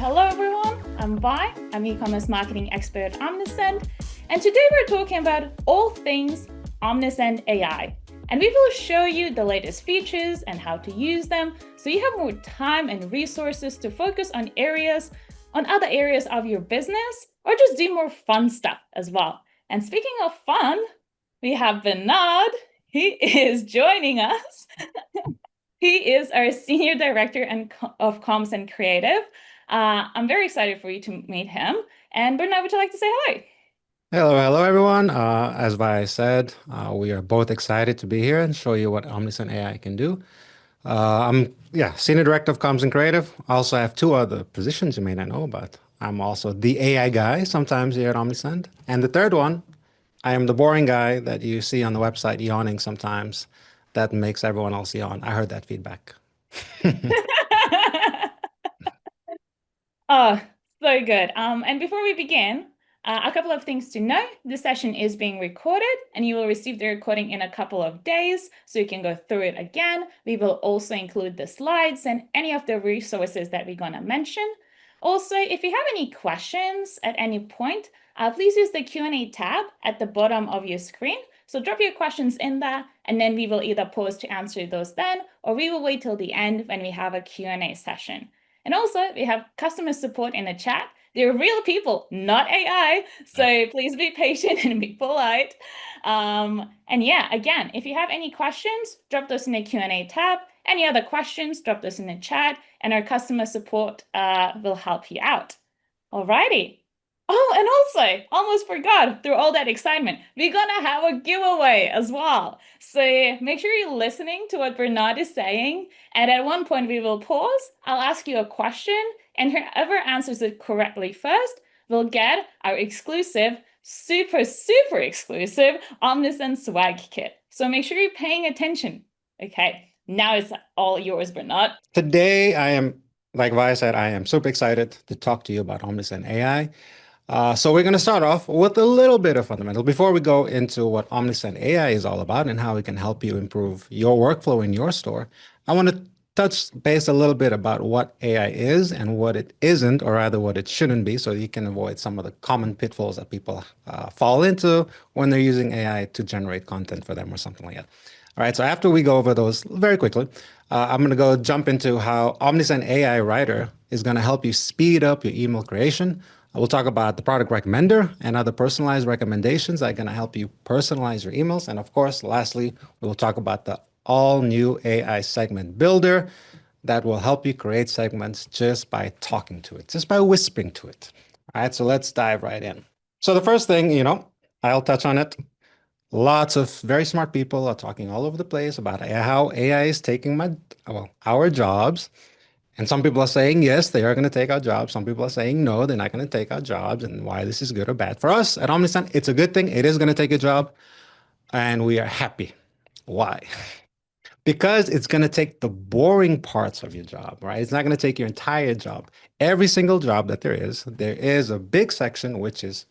Hello everyone, I'm Vi. I'm e-commerce marketing expert at Omnisend, and today we're talking about all things Omnisend AI. And we will show you the latest features and how to use them so you have more time and resources to focus on other areas of your business, or just do more fun stuff as well. And speaking of fun, we have Bernard. He is joining us. He is our Senior Director of Comms and Creative. I'm very excited for you to meet him. And Bernard, would you like to say hi? Hello, everyone. As Vi said, we are both excited to be here and show you what Omnisend AI can do. I'm Senior Director of Comms and Creative. I also have two other positions you may not know about. I'm also the AI guy sometimes here at Omnisend. And the third one, I am the boring guy that you see on the website yawning sometimes. That makes everyone else yawn. I heard that feedback. Oh, so good. And before we begin, a couple of things to know. This session is being recorded and you will receive the recording in a couple of days so you can go through it again. We will also include the slides and any of the resources that we're going to mention. Also, if you have any questions at any point, please use the Q&A tab at the bottom of your screen. So drop your questions in there and then we will either pause to answer those then, or we will wait till the end when we have a Q&A session. And also, we have customer support in the chat. They're real people, not AI. So please be patient and be polite. And yeah, again, if you have any questions, drop those in the Q&A tab. Any other questions, drop those in the chat, and our customer support will help you out. Alrighty. Oh, and also, almost forgot, through all that excitement, we're gonna have a giveaway as well. So make sure you're listening to what Bernard is saying. And at one point we will pause. I'll ask you a question, and whoever answers it correctly first will get our exclusive, super, super exclusive Omnisend swag kit. So make sure you're paying attention. Okay, now it's all yours, Bernard. Today, like Vi said, I am super excited to talk to you about Omnisend AI. So we're going to start off with a little bit of fundamental before we go into what Omnisend AI is all about and how it can help you improve your workflow in your store. I want to touch base a little bit about what AI is and what it isn't, or rather what it shouldn't be, so you can avoid some of the common pitfalls that people fall into when they're using AI to generate content for them or something like that. All right, so after we go over those very quickly, I'm going to jump into how Omnisend AI Writer is going to help you speed up your email creation. We'll talk about the product recommender and other personalized recommendations that are going to help you personalize your emails. And of course, lastly, we will talk about the all new AI segment builder that will help you create segments just by talking to it, just by whispering to it. All right, so let's dive right in. So the first thing, I'll touch on it. Lots of very smart people are talking all over the place about how AI is taking our jobs. And some people are saying, yes, they are going to take our jobs. Some people are saying, no, they're not going to take our jobs, and why this is good or bad. For us at Omnisend, it's a good thing. It is going to take a job, and we are happy. Why? Because it's going to take the boring parts of your job, right? It's not going to take your entire job. Every single job that there is a big section which is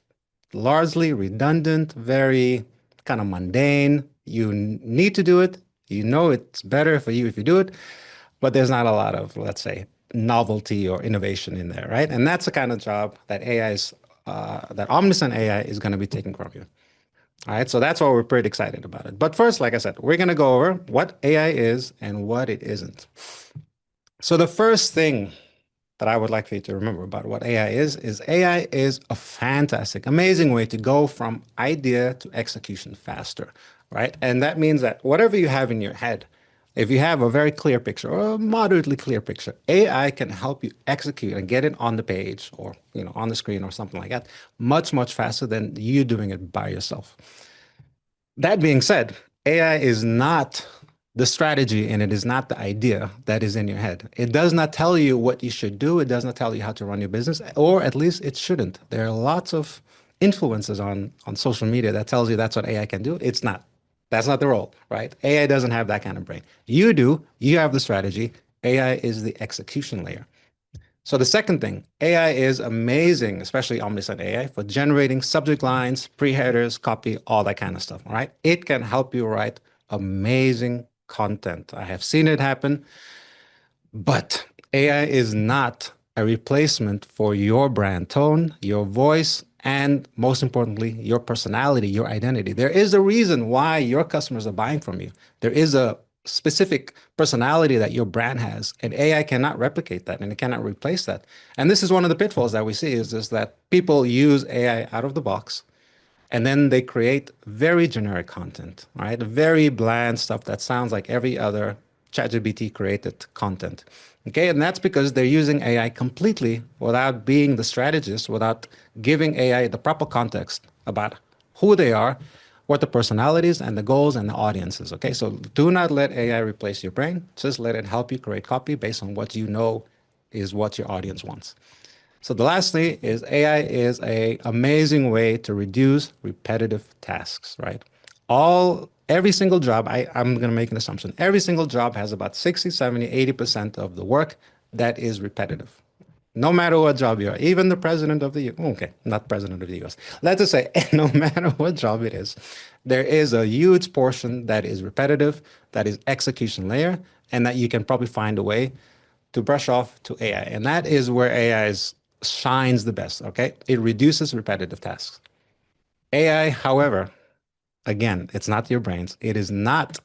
largely redundant, very kind of mundane. You need to do it. You know it's better for you if you do it, but there's not a lot of, let's say, novelty or innovation in there, right? And that's the kind of job that that Omnisend AI is going to be taking from you. All right, so that's why we're pretty excited about it. But first, like I said, we're going to go over what AI is and what it isn't. So the first thing that I would like for you to remember about what AI is AI is a fantastic, amazing way to go from idea to execution faster, right? And that means that whatever you have in your head, if you have a very clear picture or a moderately clear picture, AI can help you execute and get it on the page or on the screen or something like that much, much faster than you doing it by yourself. That being said, AI is not the strategy and it is not the idea that is in your head. It does not tell you what you should do. It does not tell you how to run your business, or at least it shouldn't. There are lots of influences on social media that tells you that's what AI can do. It's not. That's not the role, right? AI doesn't have that kind of brain. You do. You have the strategy. AI is the execution layer. So the second thing, AI is amazing, especially Omnisend AI, for generating subject lines, pre-headers, copy, all that kind of stuff, all right? It can help you write amazing content. I have seen it happen, but AI is not a replacement for your brand tone, your voice, and most importantly, your personality, your identity. There is a reason why your customers are buying from you. There is a specific personality that your brand has, and AI cannot replicate that and it cannot replace that. And this is one of the pitfalls that we see is just that people use AI out of the box and then they create very generic content, right? Very bland stuff that sounds like every other ChatGPT created content. Okay, and that's because they're using AI completely without being the strategist, without giving AI the proper context about who they are, what the personalities and the goals and the audiences. Okay, so do not let AI replace your brain. Just let it help you create copy based on what you know is what your audience wants. So the last thing is AI is a amazing way to reduce repetitive tasks, right? Every single job, I'm going to make an assumption. Every single job has about 60, 70, 80% of the work that is repetitive. No matter what job you are, even the president of the U. Okay, not president of the US. Let's just say no matter what job it is, there is a huge portion that is repetitive, that is execution layer, and that you can probably find a way to brush off to AI. And that is where shines the best, okay? It reduces repetitive tasks. AI, however, again, it's not your brains. It is not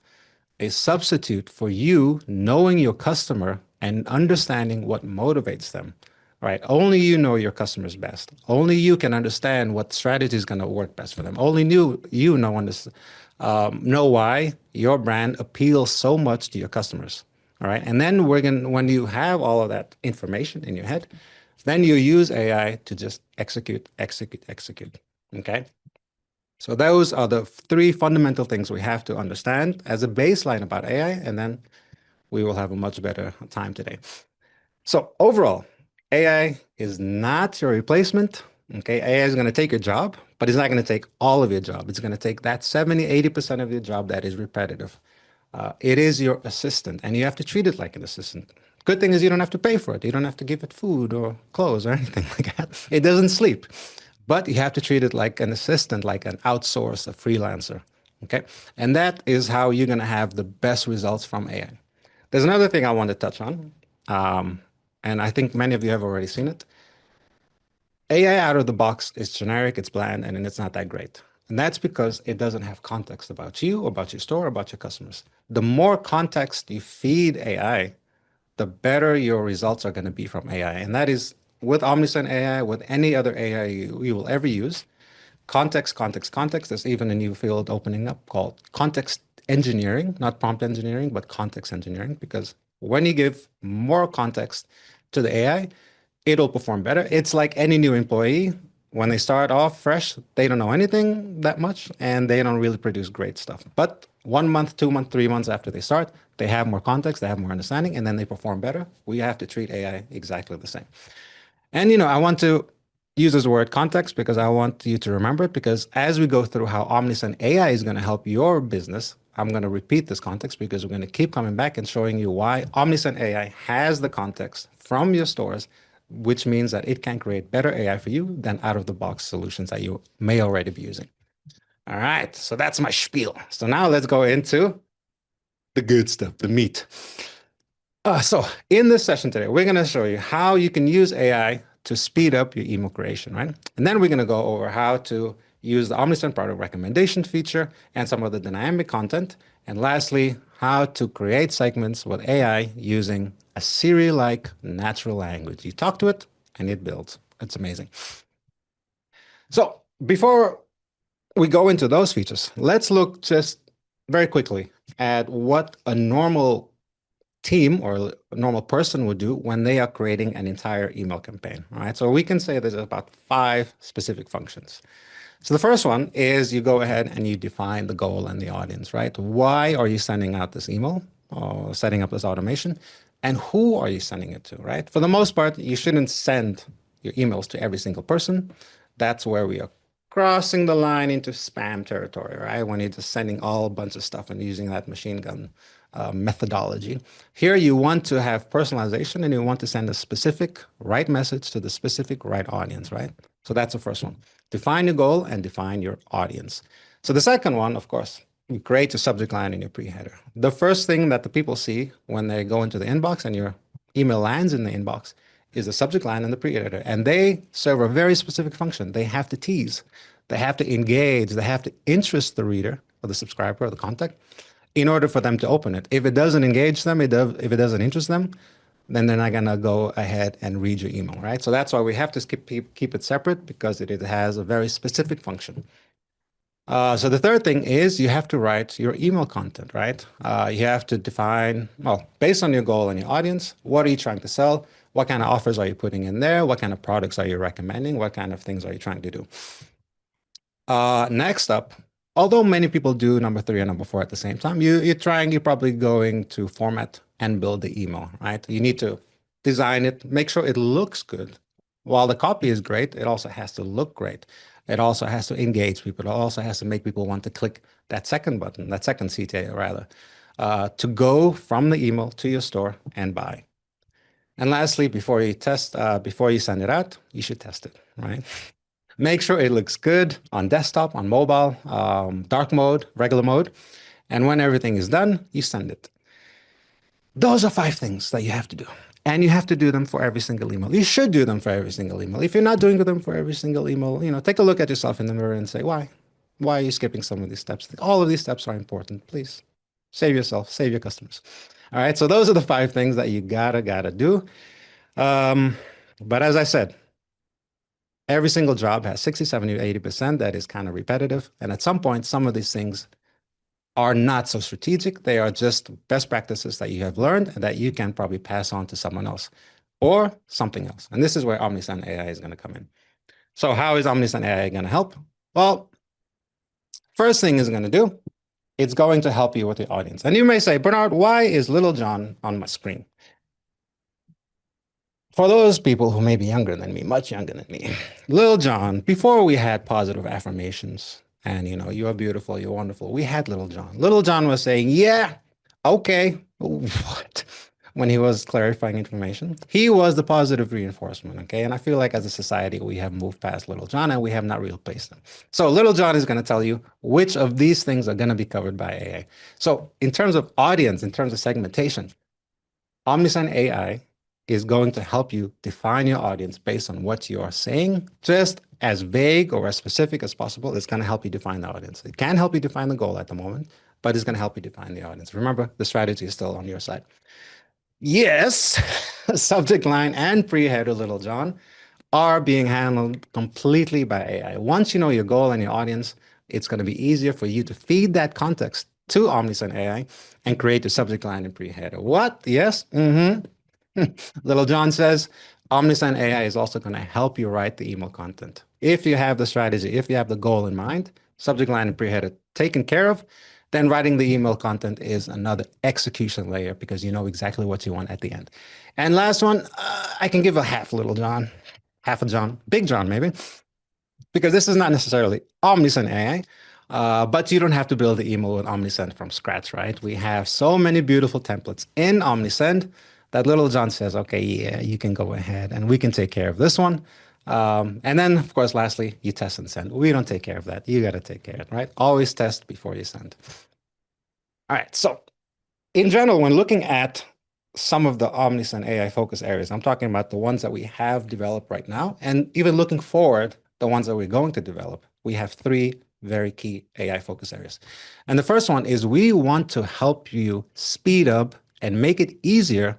a substitute for you knowing your customer and understanding what motivates them, right? Only you know your customers best. Only you can understand what strategy is going to work best for them. Only you know why your brand appeals so much to your customers. All right. And then when you have all of that information in your head, then you use AI to just execute, execute, execute. Okay. So those are the three fundamental things we have to understand as a baseline about AI, and then we will have a much better time today. So overall, AI is not your replacement. Okay, AI is going to take your job, but it's not going to take all of your job. It's going to take that 70, 80% of your job that is repetitive. It is your assistant, and you have to treat it like an assistant. Good thing is you don't have to pay for it. You don't have to give it food or clothes or anything like that. It doesn't sleep, but you have to treat it like an assistant, like an outsource, a freelancer. Okay, and that is how you're going to have the best results from AI. There's another thing I want to touch on, and I think many of you have already seen it. AI out of the box is generic, it's bland, and it's not that great. And that's because it doesn't have context about you, about your store, about your customers. The more context you feed AI, the better your results are going to be from AI. And that is with Omnisend AI, with any other AI you will ever use. Context, context, context. There's even a new field opening up called context engineering, not prompt engineering, but context engineering, because when you give more context to the AI, it'll perform better. It's like any new employee. When they start off fresh, they don't know anything that much and they don't really produce great stuff. But 1 month, 2 months, 3 months after they start, they have more context, they have more understanding, and then they perform better. We have to treat AI exactly the same. And I want to use this word context because I want you to remember it, because as we go through how Omnisend AI is going to help your business, I'm going to repeat this context because we're going to keep coming back and showing you why Omnisend AI has the context from your stores, which means that it can create better AI for you than out of the box solutions that you may already be using. All right, so that's my spiel. So now let's go into the good stuff, the meat. So in this session today, we're going to show you how you can use AI to speed up your email creation, right? And then we're going to go over how to use the Omnisend Product Recommendation feature and some of the dynamic content. And lastly, how to create segments with AI using a Siri-like natural language. You talk to it and it builds. It's amazing. So before we go into those features, let's look just very quickly at what a normal team or a normal person would do when they are creating an entire email campaign, right? So we can say there's about 5 specific functions. So the first one is you go ahead and you define the goal and the audience, right? Why are you sending out this email or setting up this automation? And who are you sending it to, right? For the most part, you shouldn't send your emails to every single person. That's where we are crossing the line into spam territory, right? When you're just sending all a bunch of stuff and using that machine gun methodology. Here you want to have personalization and you want to send a specific right message to the specific right audience, right? So that's the first one. Define your goal and define your audience. So the second one, of course, you create a subject line in your pre-header. The first thing that the people see when they go into the inbox and your email lands in the inbox is the subject line and the pre-editor, and they serve a very specific function. They have to tease, they have to engage, they have to interest the reader or the subscriber or the contact in order for them to open it. If it doesn't engage them, if it doesn't interest them, then they're not gonna go ahead and read your email, right? So that's why we have to keep it separate, because it has a very specific function. So the third thing is you have to write your email content, right? You have to define, well, based on your goal and your audience, what are you trying to sell? What kind of offers are you putting in there? What kind of products are you recommending? What kind of things are you trying to do? Next up, although many people do number 3 and number 4 at the same time, you're probably going to format and build the email, right? You need to design it, make sure it looks good. While the copy is great, it also has to look great. It also has to engage people. It also has to make people want to click that second button, that second CTA rather, to go from the email to your store and buy. And lastly, before you send it out, you should test it, right? Make sure it looks good on desktop, on mobile, dark mode, regular mode. And when everything is done, you send it. Those are 5 things that you have to do. And you have to do them for every single email. You should do them for every single email. If you're not doing them for every single email, take a look at yourself in the mirror and say, why? Why are you skipping some of these steps? All of these steps are important. Please save yourself, save your customers. All right. So those are the 5 things that you gotta do. But as I said, every single job has 60, 70, 80% that is kind of repetitive. And at some point, some of these things are not so strategic. They are just best practices that you have learned and that you can probably pass on to someone else or something else. And this is where Omnisend AI is going to come in. So how is Omnisend AI going to help? Well, first thing it's going to do, it's going to help you with the audience. And you may say, Bernard, why is Little John on my screen? For those people who may be younger than me, much younger than me, Little John, before we had positive affirmations and, you are beautiful, you're wonderful, we had Little John. Little John was saying, yeah, okay, what? When he was clarifying information, he was the positive reinforcement, okay? And I feel like as a society, we have moved past Little John and we have not replaced him. So Little John is going to tell you which of these things are going to be covered by AI. So in terms of audience, in terms of segmentation, Omnisend AI is going to help you define your audience based on what you are saying, just as vague or as specific as possible. It's going to help you define the audience. It can help you define the goal at the moment, but it's going to help you define the audience. Remember, the strategy is still on your side. Yes, subject line and pre-header, Little John, are being handled completely by AI. Once you know your goal and your audience, it's going to be easier for you to feed that context to Omnisend AI and create a subject line and pre-header. What? Yes? Little John says, Omnisend AI is also going to help you write the email content. If you have the strategy, if you have the goal in mind, subject line and pre-header taken care of, then writing the email content is another execution layer because you know exactly what you want at the end. And last one, I can give a half Little John, half a John, Big John maybe, because this is not necessarily Omnisend AI, but you don't have to build the email with Omnisend from scratch, right? We have so many beautiful templates in Omnisend that Little John says, okay, yeah, you can go ahead and we can take care of this one. And then, of course, lastly, you test and send. We don't take care of that. You got to take care of it, right? Always test before you send. All right. So in general, when looking at some of the Omnisend AI focus areas, I'm talking about the ones that we have developed right now, and even looking forward, the ones that we're going to develop, we have 3 very key AI focus areas. And the first one is we want to help you speed up and make it easier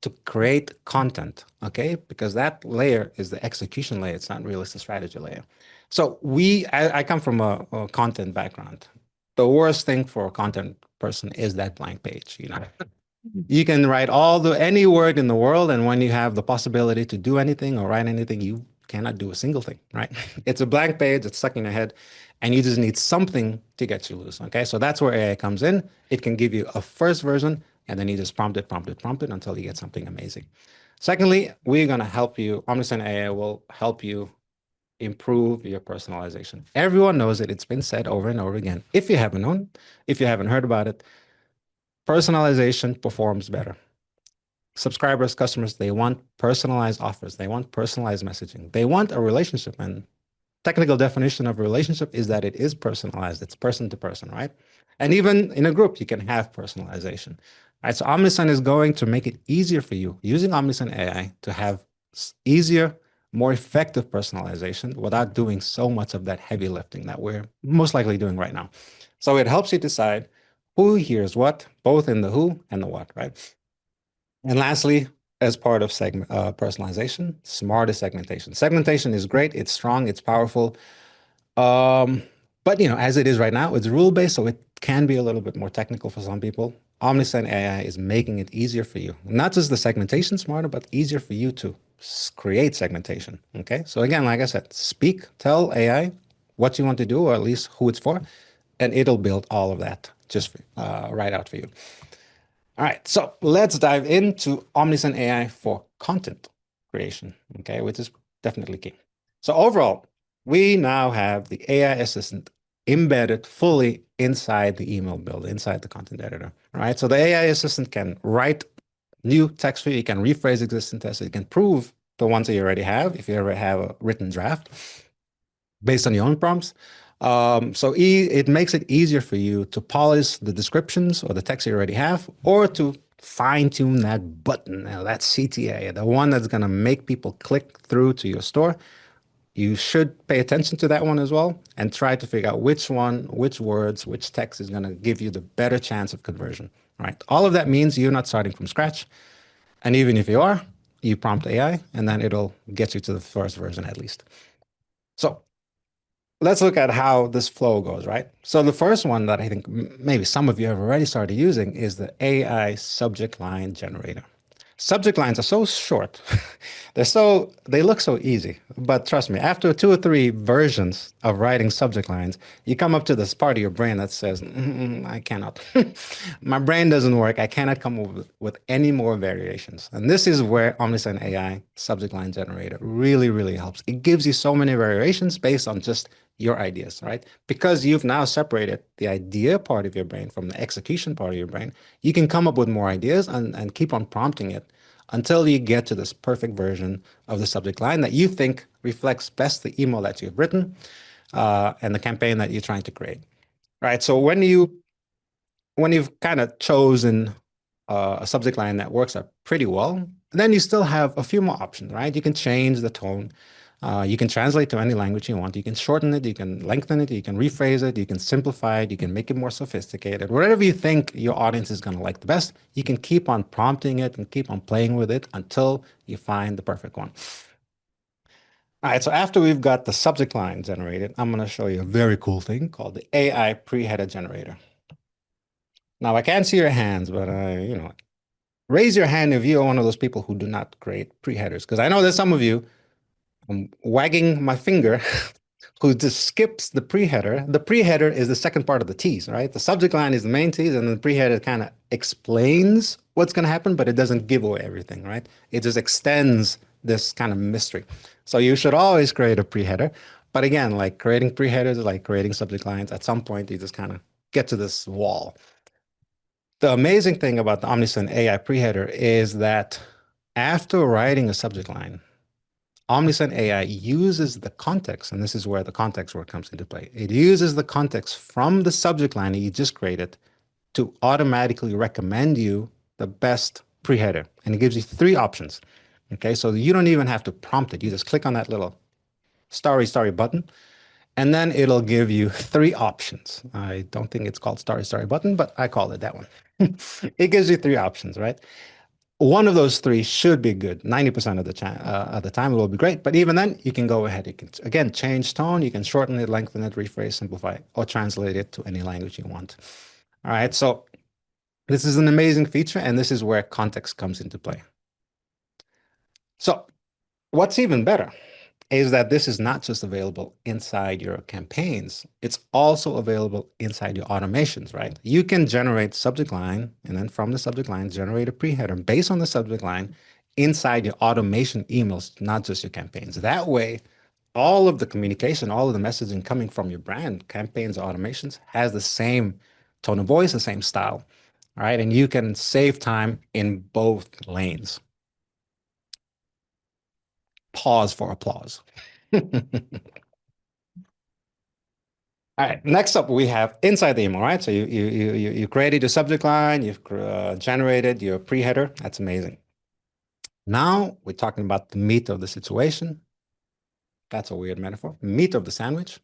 to create content, okay? Because that layer is the execution layer. It's not really the strategy layer. So I come from a content background. The worst thing for a content person is that blank page, You can write any word in the world, and when you have the possibility to do anything or write anything, you cannot do a single thing, right? It's a blank page, it's stuck in your head, and you just need something to get you loose, okay? So that's where AI comes in. It can give you a first version, and then you just prompt it until you get something amazing. Secondly, we're going to help you. Omnisend AI will help you improve your personalization. Everyone knows it. It's been said over and over again. If you haven't known, if you haven't heard about it, personalization performs better. Subscribers, customers, they want personalized offers. They want personalized messaging. They want a relationship. And technical definition of a relationship is that it is personalized. It's person to person, right? And even in a group, you can have personalization. All right, so Omnisend is going to make it easier for you using Omnisend AI to have easier, more effective personalization without doing so much of that heavy lifting that we're most likely doing right now. So it helps you decide who hears what, both in the who and the what, right? And lastly, as part of personalization, smarter segmentation. Segmentation is great. It's strong. It's powerful. Um, but as it is right now, it's rule-based, so it can be a little bit more technical for some people. Omnisend AI is making it easier for you. Not just the segmentation smarter, but easier for you to create segmentation. Okay. So again, like I said, tell AI what you want to do, or at least who it's for, and it'll build all of that just right out for you. All right, so let's dive into Omnisend AI for content creation, okay, which is definitely key. So overall, we now have the AI assistant embedded fully inside the email builder, inside the content editor, right? So the AI assistant can write new text for you, it can rephrase existing text, it can prove the ones that you already have, if you ever have a written draft, based on your own prompts. So it makes it easier for you to polish the descriptions or the text you already have, or to fine tune that button, that CTA, the one that's going to make people click through to your store. You should pay attention to that one as well and try to figure out which one, which words, which text is going to give you the better chance of conversion, right? All of that means you're not starting from scratch. And even if you are, you prompt AI and then it'll get you to the first version at least. So let's look at how this flow goes, right? So the first one that I think maybe some of you have already started using is the AI subject line generator. Subject lines are so short. They look so easy, but trust me, after 2 or 3 versions of writing subject lines, you come up to this part of your brain that says, I cannot. My brain doesn't work. I cannot come up with any more variations. And this is where Omnisend AI subject line generator really, really helps. It gives you so many variations based on just your ideas, right? Because you've now separated the idea part of your brain from the execution part of your brain, you can come up with more ideas and keep on prompting it until you get to this perfect version of the subject line that you think reflects best the email that you've written and the campaign that you're trying to create, right? So when you've kind of chosen a subject line that works out pretty well, then you still have a few more options, right? You can change the tone. You can translate to any language you want. You can shorten it, you can lengthen it, you can rephrase it, you can simplify it, you can make it more sophisticated. Whatever you think your audience is going to like the best, you can keep on prompting it and keep on playing with it until you find the perfect one. All right, so after we've got the subject line generated, I'm going to show you a very cool thing called the AI Preheader Generator. Now, I can't see your hands, but raise your hand if you're one of those people who do not create pre-headers, because I know there's some of you. I'm wagging my finger who just skips the pre-header. The pre-header is the second part of the tease, right? The subject line is the main tease, and the pre-header kind of explains what's going to happen, but it doesn't give away everything, right? It just extends this kind of mystery. So you should always create a pre-header. But again, like creating pre-headers is like creating subject lines. At some point, you just kind of get to this wall. The amazing thing about the Omnisend AI preheader is that after writing a subject line, Omnisend AI uses the context, and this is where the context word comes into play. It uses the context from the subject line that you just created to automatically recommend you the best preheader. And it gives you 3 options. Okay, so you don't even have to prompt it. You just click on that little starry button, and then it'll give you 3 options. I don't think it's called starry button, but I call it that one. It gives you 3 options, right? One of those 3 should be good. 90% of the time it will be great. But even then, you can go ahead. You can, again, change tone. You can shorten it, lengthen it, rephrase, simplify, or translate it to any language you want. All right. So this is an amazing feature, and this is where context comes into play. So what's even better is that this is not just available inside your campaigns, it's also available inside your automations, right? You can generate subject line, and then from the subject line, generate a pre-header based on the subject line inside your automation emails, not just your campaigns. That way, all of the communication, all of the messaging coming from your brand, campaigns, or automations, has the same tone of voice, the same style, all right? And you can save time in both lanes. Pause for applause. All right, next up we have inside the email, right? So you created your subject line, you've generated your pre-header. That's amazing. Now we're talking about the meat of the situation. That's a weird metaphor. Meat of the sandwich.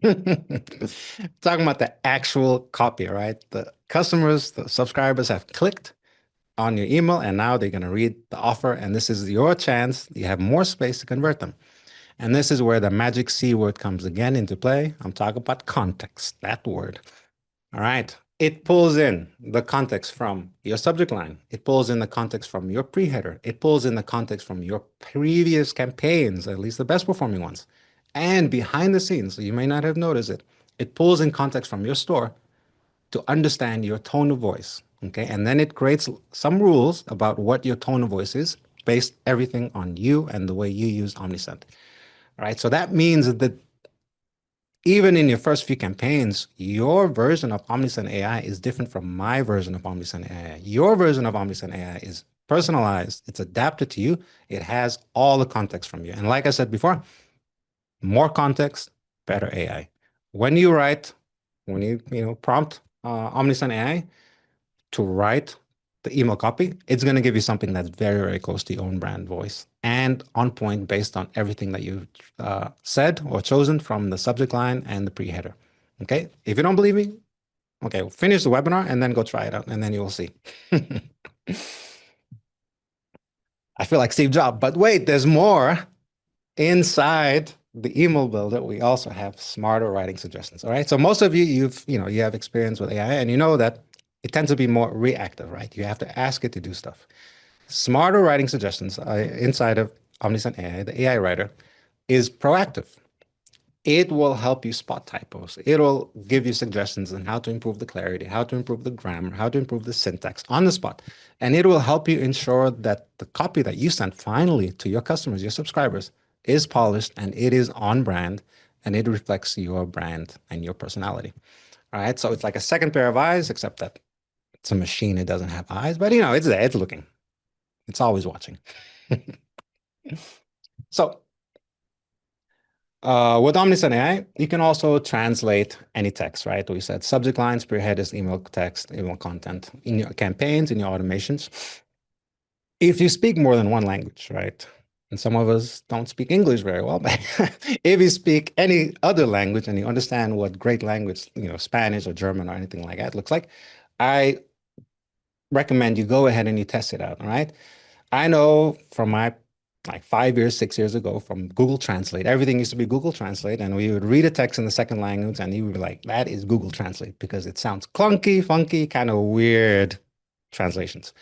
Talking about the actual copy, right? The customers, the subscribers have clicked on your email and now they're going to read the offer. And this is your chance. You have more space to convert them. And this is where the magic C word comes again into play. I'm talking about context, that word. All right. It pulls in the context from your subject line. It pulls in the context from your pre-header. It pulls in the context from your previous campaigns, at least the best performing ones. And behind the scenes, so you may not have noticed it, it pulls in context from your store to understand your tone of voice. Okay. And then it creates some rules about what your tone of voice is based everything on you and the way you use Omnisend. All right. So that means that even in your first few campaigns, your version of Omnisend AI is different from my version of Omnisend AI. Your version of Omnisend AI is personalized, it's adapted to you, it has all the context from you. And like I said before, more context, better AI. When you write, when you prompt Omnisend AI to write the email copy, it's going to give you something that's very, very close to your own brand voice and on point based on everything that you've said or chosen from the subject line and the pre-header. Okay. If you don't believe me, okay, finish the webinar and then go try it out and then you will see. I feel like Steve Jobs, but wait, there's more. Inside the email builder, we also have smarter writing suggestions. All right. So most of you, you have experience with AI and you know that it tends to be more reactive, right? You have to ask it to do stuff. Smarter writing suggestions inside of Omnisend AI, the AI writer, is proactive. It will help you spot typos. It'll give you suggestions on how to improve the clarity, how to improve the grammar, how to improve the syntax on the spot. And it will help you ensure that the copy that you send finally to your customers, your subscribers, is polished and it is on brand and it reflects your brand and your personality. All right. So it's like a second pair of eyes, except that it's a machine. It doesn't have eyes, but it's there, it's looking. It's always watching. So with Omnisend AI, you can also translate any text, right? We said subject lines, spearheaders, email text, email content in your campaigns, in your automations. If you speak more than one language, right? And some of us don't speak English very well, but if you speak any other language and you understand what great language, Spanish or German or anything like that looks like, I recommend you go ahead and you test it out, all right? I know from my like 5 years, 6 years ago from Google Translate, everything used to be Google Translate, and we would read a text in the second language, and you would be like, that is Google Translate because it sounds clunky, funky, kind of weird translations.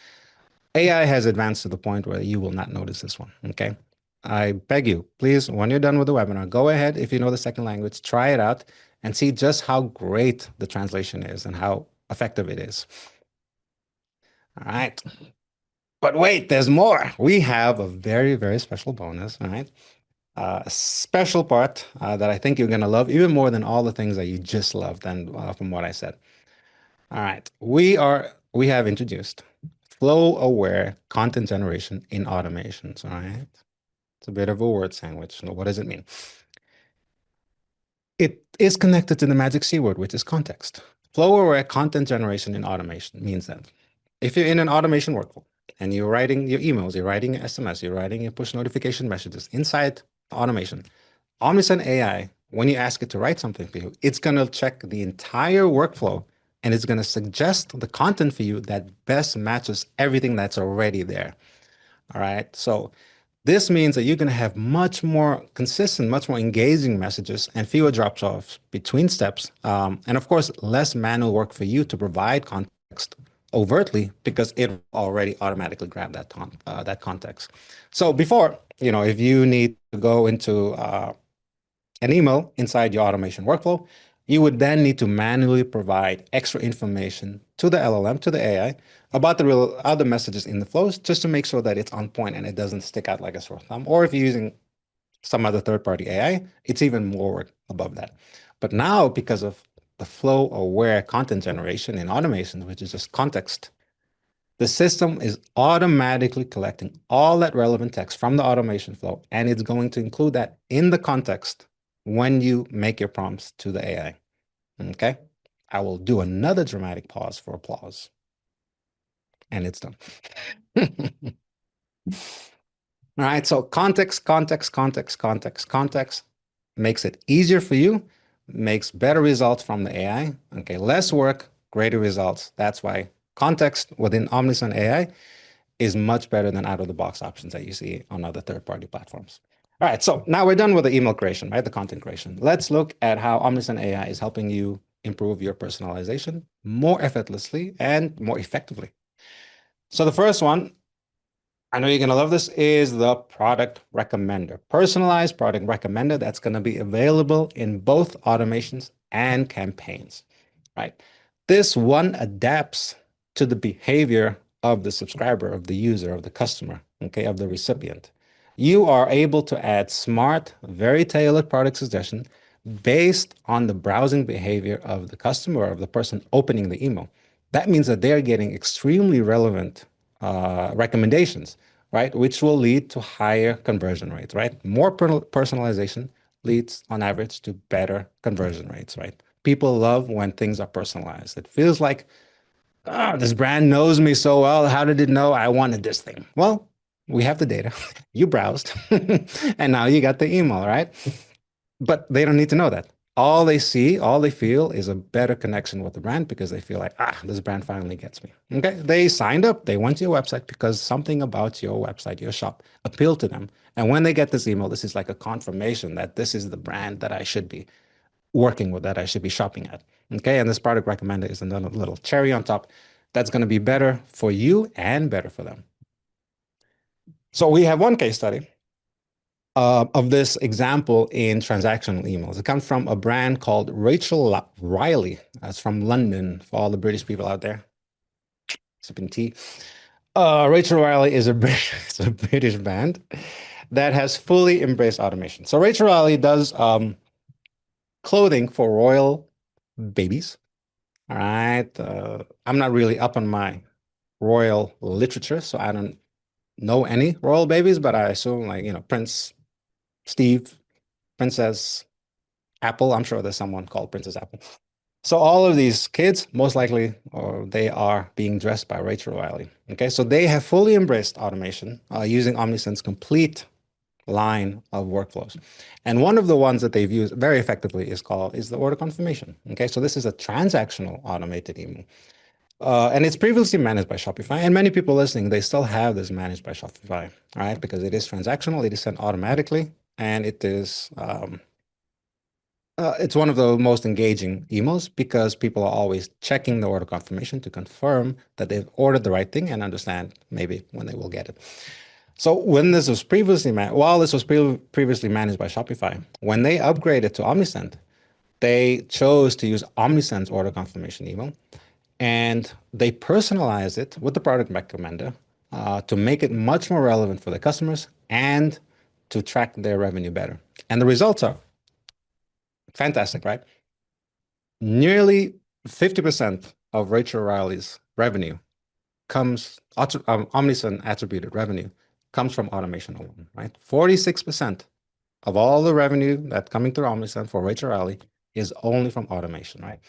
AI has advanced to the point where you will not notice this one. Okay. I beg you, please, when you're done with the webinar, go ahead, if you know the second language, try it out and see just how great the translation is and how effective it is. All right. But wait, there's more. We have a very, very special bonus, all right? A special part that I think you're going to love even more than all the things that you just loved and from what I said. All right. We have introduced flow-aware content generation in automations, all right? It's a bit of a word sandwich. So what does it mean? It is connected to the magic C word, which is context. Flow-aware content generation in automation means that if you're in an automation workflow and you're writing your emails, you're writing your SMS, you're writing your push notification messages inside automation, Omnisend AI, when you ask it to write something for you, it's going to check the entire workflow and it's going to suggest the content for you that best matches everything that's already there. All right. So this means that you're going to have much more consistent, much more engaging messages and fewer drops off between steps. And of course, less manual work for you to provide context overtly because it already automatically grabbed that context. So before, if you need to go into an email inside your automation workflow, you would then need to manually provide extra information to the LLM, to the AI, about the real other messages in the flows, just to make sure that it's on point and it doesn't stick out like a sore thumb. Or if you're using some other third-party AI, it's even more work above that. But now, because of the flow-aware content generation in automations, which is just context, the system is automatically collecting all that relevant text from the automation flow, and it's going to include that in the context when you make your prompts to the AI. Okay? I will do another dramatic pause for applause. And it's done. All right, so context, context, context, context, context makes it easier for you, makes better results from the AI. Okay, less work, greater results. That's why context within Omnisend AI is much better than out-of-the-box options that you see on other third-party platforms. All right, so now we're done with the email creation, right? The content creation. Let's look at how Omnisend AI is helping you improve your personalization more effortlessly and more effectively. So the first one, I know you're going to love this, is the product recommender. Personalized product recommender that's going to be available in both automations and campaigns, right? This one adapts to the behavior of the subscriber, of the user, of the customer, okay, of the recipient. You are able to add smart, very tailored product suggestion based on the browsing behavior of the customer or of the person opening the email. That means that they're getting extremely relevant recommendations, right? Which will lead to higher conversion rates, right? More personalization leads on average to better conversion rates, right? People love when things are personalized. It feels like, this brand knows me so well. How did it know I wanted this thing? Well, we have the data. You browsed, and now you got the email, right? But they don't need to know that. All they see, all they feel is a better connection with the brand because they feel like, this brand finally gets me. Okay. They signed up, they went to your website because something about your website, your shop appealed to them. And when they get this email, this is like a confirmation that this is the brand that I should be working with, that I should be shopping at. Okay. And this product recommender is another little cherry on top that's going to be better for you and better for them. So we have one case study of this example in transactional emails. It comes from a brand called Rachel Riley. That's from London for all the British people out there sipping tea. Rachel Riley is a British, a British band that has fully embraced automation. So Rachel Riley does clothing for royal babies. All right. I'm not really up on my royal literature, so I don't know any royal babies, but I assume like, Prince Steve, Princess Apple. I'm sure there's someone called Princess Apple. So all of these kids, most likely, or they are being dressed by Rachel Riley. Okay, so they have fully embraced automation using Omnisend's complete line of workflows. And one of the ones that they've used very effectively is the order confirmation. Okay, so this is a transactional automated email. And it's previously managed by Shopify. And many people listening, they still have this managed by Shopify, all right? Because it is transactional, it is sent automatically, and it is it's one of the most engaging emails because people are always checking the order confirmation to confirm that they've ordered the right thing and understand maybe when they will get it. So when this was previously while this was previously managed by Shopify, when they upgraded to Omnisend, they chose to use Omnisend's order confirmation email, and they personalized it with the product recommender to make it much more relevant for the customers and to track their revenue better. And the results are fantastic, right? Nearly 50% of Rachel Riley's revenue comes, Omnisend attributed revenue comes from automation alone, right? 46% of all the revenue that's coming through Omnisend for Rachel Riley is only from automation, right?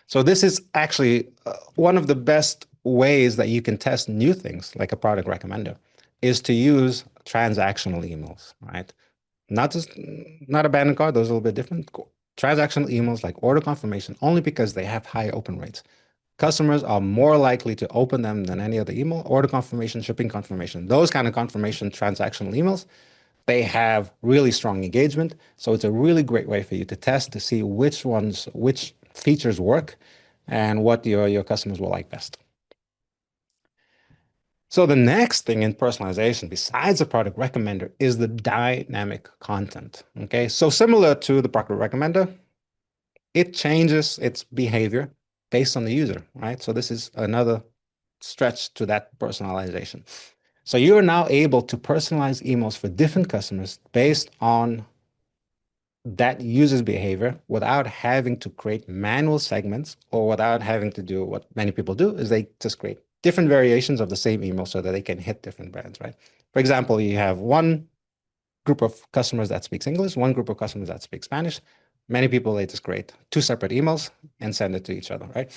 So this is actually one of the best ways that you can test new things like a product recommender is to use transactional emails, right? Not abandoned cart, those are a little bit different. Transactional emails like order confirmation only because they have high open rates. Customers are more likely to open them than any other email. Order confirmation, shipping confirmation, those kind of confirmation transactional emails, they have really strong engagement. So it's a really great way for you to test to see which features work and what your customers will like best. So the next thing in personalization, besides the product recommender, is the dynamic content. Okay, so similar to the product recommender, it changes its behavior based on the user, right? So this is another stretch to that personalization. So you are now able to personalize emails for different customers based on that user's behavior without having to create manual segments or without having to do what many people do is they just create different variations of the same email so that they can hit different brands, right? For example, you have one group of customers that speaks English, one group of customers that speak Spanish. Many people, they just create two separate emails and send it to each other, right?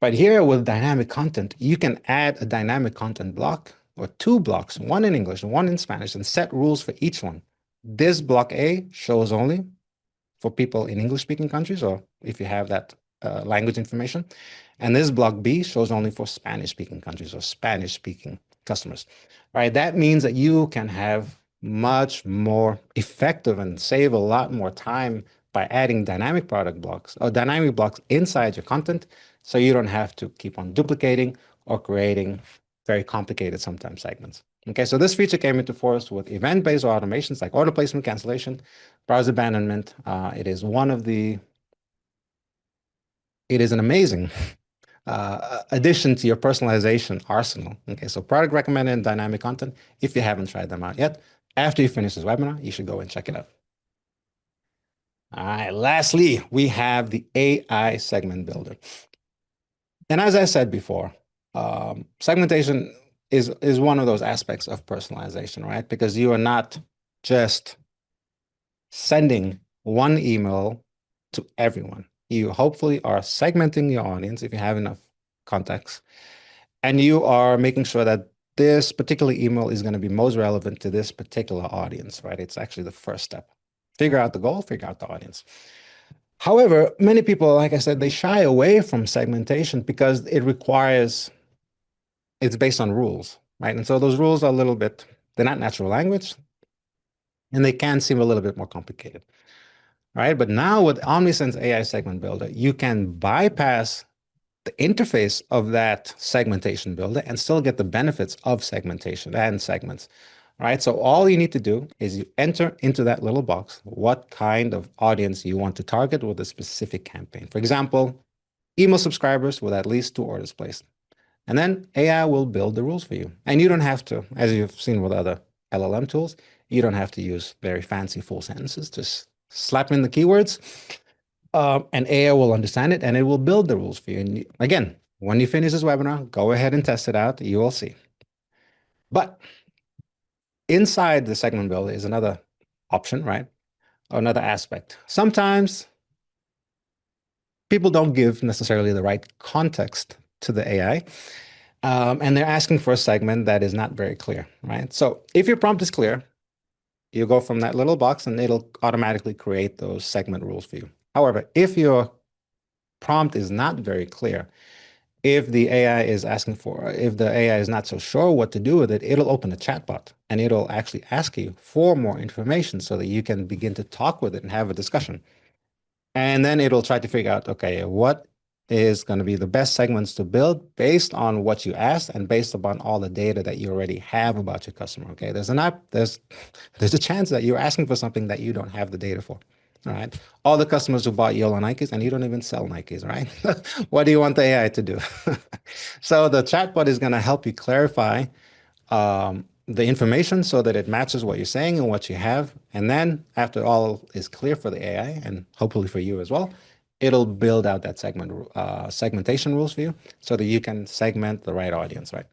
But here with dynamic content, you can add a dynamic content block or two blocks, one in English and one in Spanish, and set rules for each one. This block A shows only for people in English-speaking countries, or if you have that language information. And this block B shows only for Spanish-speaking countries or Spanish-speaking customers. All right, that means that you can have much more effective and save a lot more time by adding dynamic product blocks or dynamic blocks inside your content, so you don't have to keep on duplicating or creating very complicated sometimes segments. Okay, so this feature came into force with event-based automations like order placement, cancellation, browse abandonment. It is an amazing addition to your personalization arsenal. Okay, so product recommender and dynamic content. If you haven't tried them out yet, after you finish this webinar, you should go and check it out. All right, lastly, we have the AI segment builder. And as I said before, segmentation is one of those aspects of personalization, right? Because you are not just sending one email to everyone. You hopefully are segmenting your audience if you have enough context, and you are making sure that this particular email is going to be most relevant to this particular audience, right? It's actually the first step. Figure out the goal, figure out the audience. However, many people, like I said, they shy away from segmentation because it's based on rules, right? And so those rules are a little bit, they're not natural language, and they can seem a little bit more complicated, right? But now with Omnisend's AI segment builder, you can bypass the interface of that segmentation builder and still get the benefits of segmentation and segments, right? So all you need to do is you enter into that little box what kind of audience you want to target with a specific campaign. For example, email subscribers with at least 2 orders placed. And then AI will build the rules for you. And you don't have to, as you've seen with other LLM tools, you don't have to use very fancy full sentences. Just slap in the keywords, and AI will understand it and it will build the rules for you. And again, when you finish this webinar, go ahead and test it out. You will see. But inside the segment builder is another option, right? Or another aspect. Sometimes people don't give necessarily the right context to the AI. And they're asking for a segment that is not very clear, right? So if your prompt is clear, you go from that little box and it'll automatically create those segment rules for you. However, if your prompt is not very clear, if the AI is not so sure what to do with it, it'll open a chatbot and it'll actually ask you for more information so that you can begin to talk with it and have a discussion. And then it'll try to figure out, okay, what is going to be the best segments to build based on what you asked and based upon all the data that you already have about your customer. Okay, there's a chance that you're asking for something that you don't have the data for. All right, all the customers who bought yellow Nikes and you don't even sell Nikes, right? What do you want the AI to do? So the chatbot is going to help you clarify the information so that it matches what you're saying and what you have. And then after all is clear for the AI and hopefully for you as well, it'll build out that segmentation rules for you so that you can segment the right audience, right?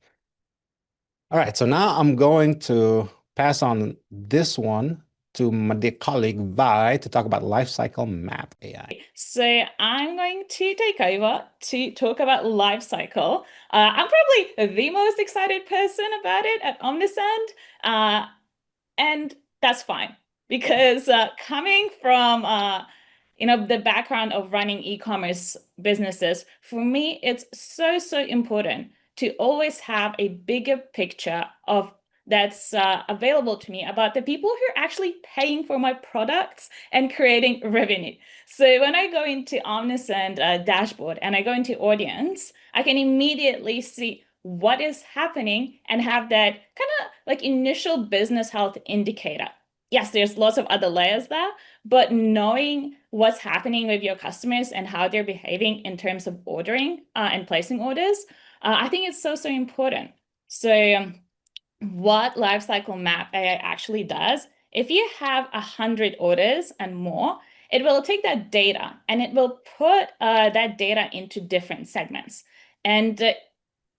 All right, so now I'm going to pass on this one to my dear colleague Vi to talk about Lifecycle Map AI. So I'm going to take over to talk about Lifecycle. I'm probably the most excited person about it at Omnisend, and that's fine because coming from the background of running e-commerce businesses, for me, it's so important to always have a bigger picture of that's available to me about the people who are actually paying for my products and creating revenue. So when I go into Omnisend dashboard and I go into audience, I can immediately see what is happening and have that kind of like initial business health indicator. Yes, there's lots of other layers there, but knowing what's happening with your customers and how they're behaving in terms of ordering and placing orders, I think it's so important. So what Lifecycle Map AI actually does, if you have 100 orders and more, it will take that data and it will put that data into different segments. And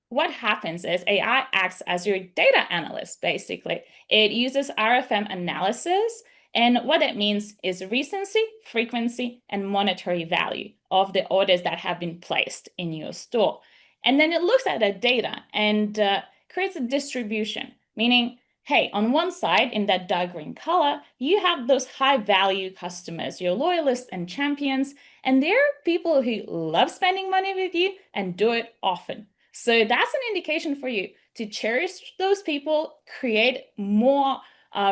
what happens is AI acts as your data analyst, basically. It uses RFM analysis. And what that means is recency, frequency, and monetary value of the orders that have been placed in your store. And then it looks at that data and creates a distribution, meaning, hey, on one side, in that dark green color, you have those high value customers, your loyalists and champions, and they're people who love spending money with you and do it often. So that's an indication for you to cherish those people, create more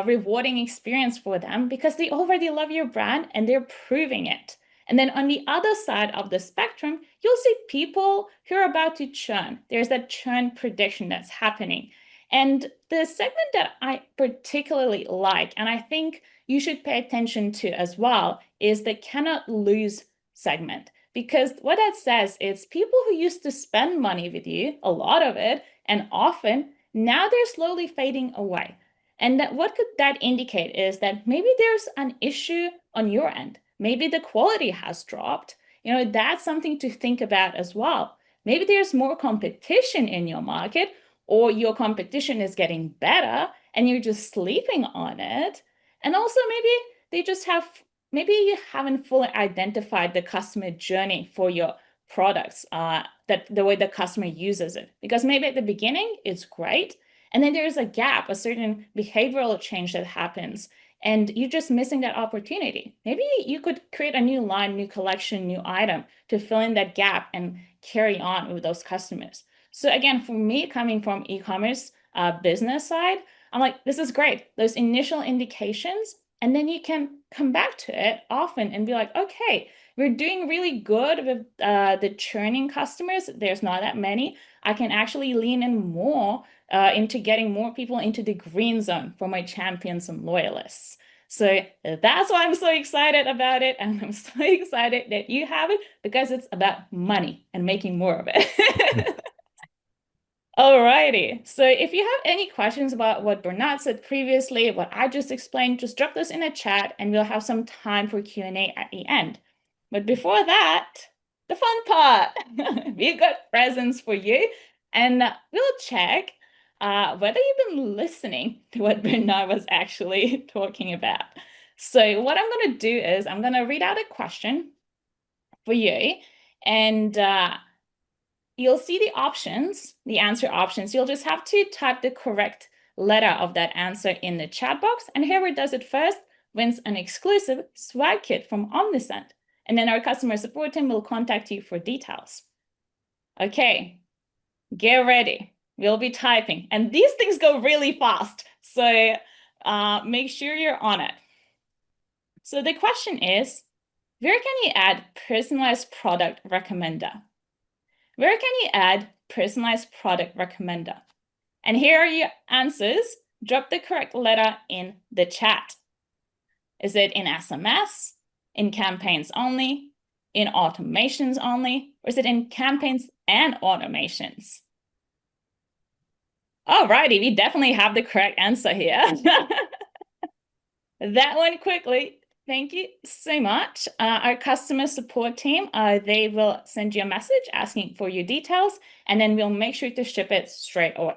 rewarding experience for them because they already love your brand and they're proving it. And then on the other side of the spectrum, you'll see people who are about to churn. There's that churn prediction that's happening. And the segment that I particularly like, and I think you should pay attention to as well, is the cannot lose segment. Because what that says is people who used to spend money with you, a lot of it, and often, now they're slowly fading away. And what could that indicate is that maybe there's an issue on your end. Maybe the quality has dropped. That's something to think about as well. Maybe there's more competition in your market, or your competition is getting better and you're just sleeping on it. And also maybe you haven't fully identified the customer journey for your products, that the way the customer uses it. Because maybe at the beginning it's great, and then there's a gap, a certain behavioral change that happens, and you're just missing that opportunity. Maybe you could create a new line, new collection, new item to fill in that gap and carry on with those customers. So again, for me, coming from e-commerce business side, I'm like, this is great. Those initial indications, and then you can come back to it often and be like, okay, we're doing really good with the churning customers. There's not that many. I can actually lean in more into getting more people into the green zone for my champions and loyalists. So that's why I'm so excited about it. And I'm so excited that you have it because it's about money and making more of it. Alrighty. So if you have any questions about what Bernard said previously, what I just explained, just drop those in the chat and we'll have some time for Q&A at the end. But before that, the fun part. We got presents for you, and we'll check whether you've been listening to what Bernard was actually talking about. So what I'm going to do is I'm going to read out a question for you, and you'll see the options, the answer options. You'll just have to type the correct letter of that answer in the chat box. And whoever does it first wins an exclusive swag kit from Omnisend. And then our customer support team will contact you for details. Okay, get ready. We'll be typing. And these things go really fast. So make sure you're on it. So the question is, where can you add personalized product recommender? Where can you add personalized product recommender? And here are your answers. Drop the correct letter in the chat. Is it in SMS, in campaigns only, in automations only, or is it in campaigns and automations? Alrighty, we definitely have the correct answer here. That one quickly. Thank you so much. Our customer support team, they will send you a message asking for your details, and then we'll make sure to ship it straight away.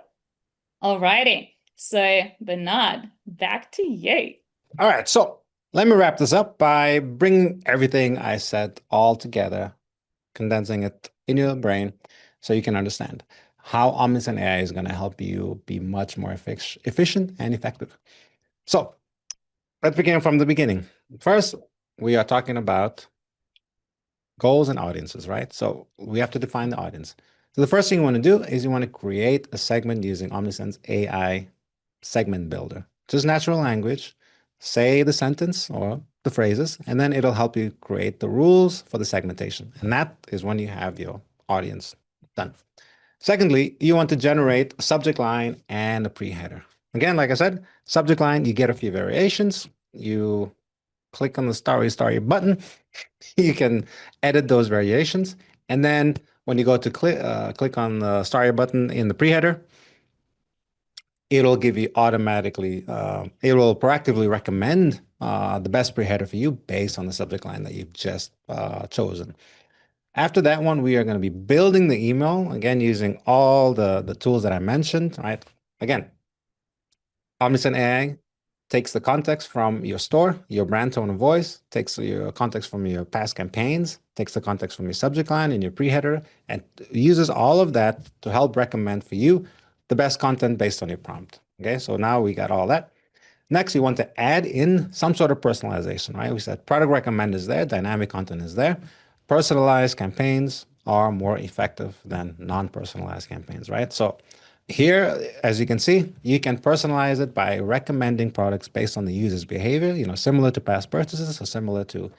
Alrighty. So Bernard, back to you. All right, so let me wrap this up by bringing everything I said all together, condensing it in your brain so you can understand how Omnisend AI is going to help you be much more efficient and effective. So let's begin from the beginning. First, we are talking about goals and audiences, right? So we have to define the audience. So the first thing you want to do is you want to create a segment using Omnisend's AI segment builder. Just natural language, say the sentence or the phrases, and then it'll help you create the rules for the segmentation. And that is when you have your audience done. Secondly, you want to generate a subject line and a pre-header. Again, like I said, subject line, you get a few variations. You click on the starry button. You can edit those variations. And then when you go to click on the starry button in the pre-header, it'll give you automatically, it will proactively recommend the best pre-header for you based on the subject line that you've just chosen. After that one, we are going to be building the email, again, using all the tools that I mentioned, right? Again, Omnisend AI takes the context from your store, your brand tone of voice, takes your context from your past campaigns, takes the context from your subject line and your pre-header, and uses all of that to help recommend for you the best content based on your prompt. Okay, so now we got all that. Next, you want to add in some sort of personalization, right? We said product recommend is there, dynamic content is there. Personalized campaigns are more effective than non-personalized campaigns, right? So here, as you can see, you can personalize it by recommending products based on the user's behavior, similar to past purchases or similar to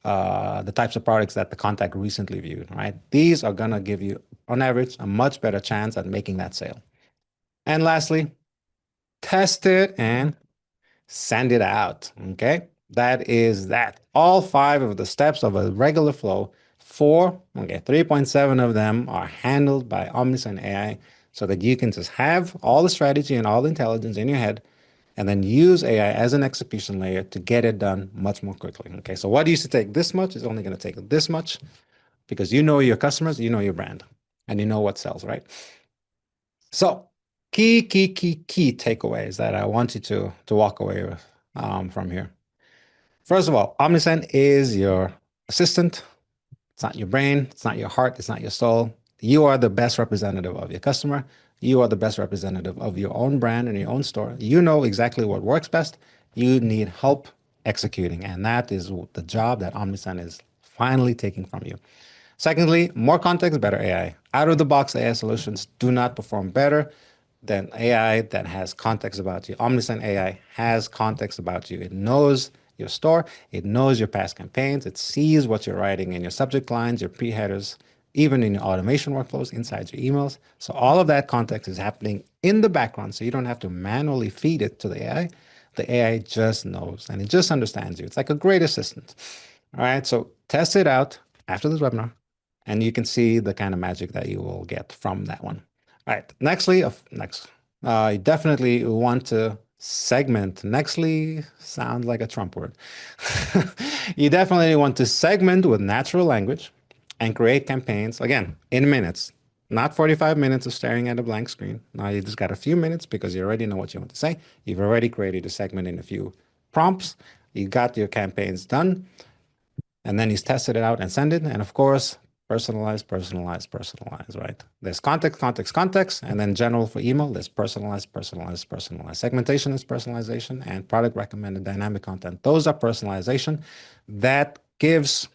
the types of products that the contact recently viewed, right? These are going to give you, on average, a much better chance at making that sale. And lastly, test it and send it out. Okay. That is that. All five of the steps of a regular flow, 3.7 of them are handled by Omnisend AI so that you can just have all the strategy and all the intelligence in your head and then use AI as an execution layer to get it done much more quickly. Okay. So what used to take this much is only going to take this much because you know your customers, you know your brand, and you know what sells, right? So key takeaways that I want you to walk away with from here. First of all, Omnisend is your assistant. It's not your brain. It's not your heart. It's not your soul. You are the best representative of your customer. You are the best representative of your own brand and your own store. You know exactly what works best. You need help executing. And that is the job that Omnisend is finally taking from you. Secondly, more context, better AI. Out of the box AI solutions do not perform better than AI that has context about you. Omnisend AI has context about you. It knows your store, it knows your past campaigns, it sees what you're writing in your subject lines, your pre-headers, even in your automation workflows inside your emails. So all of that context is happening in the background, so you don't have to manually feed it to the AI. The AI just knows and it just understands you. It's like a great assistant. All right, so test it out after this webinar and you can see the kind of magic that you will get from that one. All right, you definitely want to segment. Nextly sounds like a Trump word. You definitely want to segment with natural language and create campaigns, again, in minutes, not 45 minutes of staring at a blank screen. Now you just got a few minutes because you already know what you want to say. You've already created a segment in a few prompts. You got your campaigns done and then he's tested it out and send it. And of course, personalize, right? There's context, and then general for email, there's personalized. Segmentation is personalization, and product recommended dynamic content. Those are personalization that gives